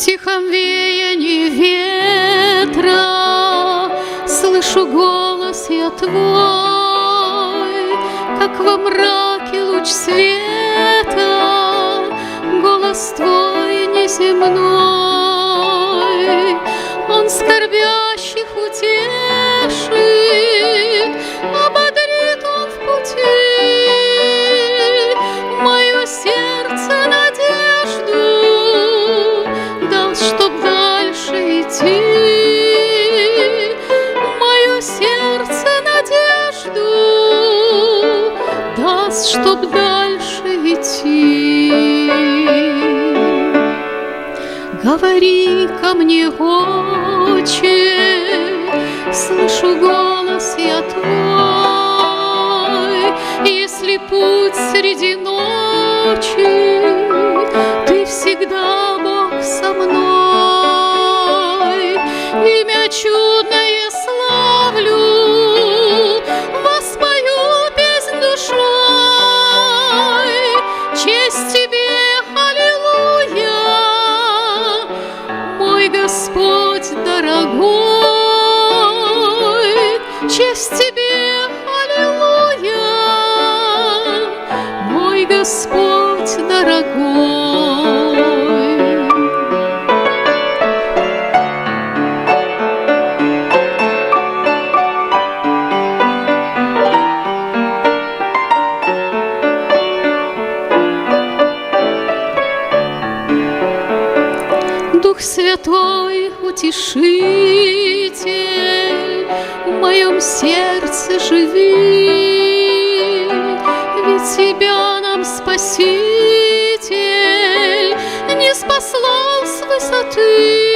тихом веянии ветра слышу голос я твой, как во мраке луч света, голос твой неземной. Он скорбящих утешит, ободрит он в пути. Мое сердце надежду дал, чтоб дальше идти. Мое сердце надежду даст, чтоб дальше идти. Говори ко мне, Отче, слышу голос я твой. Если путь среди ночи, ты всегда, Бог, со мной. Имя чудное славлю, воспою песнь душой. Честь тебе, аллилуйя, мой Господь дорогой. Честь тебе, аллилуйя, мой Господь дорогой. Дух Святой, утешитель, в моем сердце живи, ведь тебя нам Спаситель не спаслал с высоты.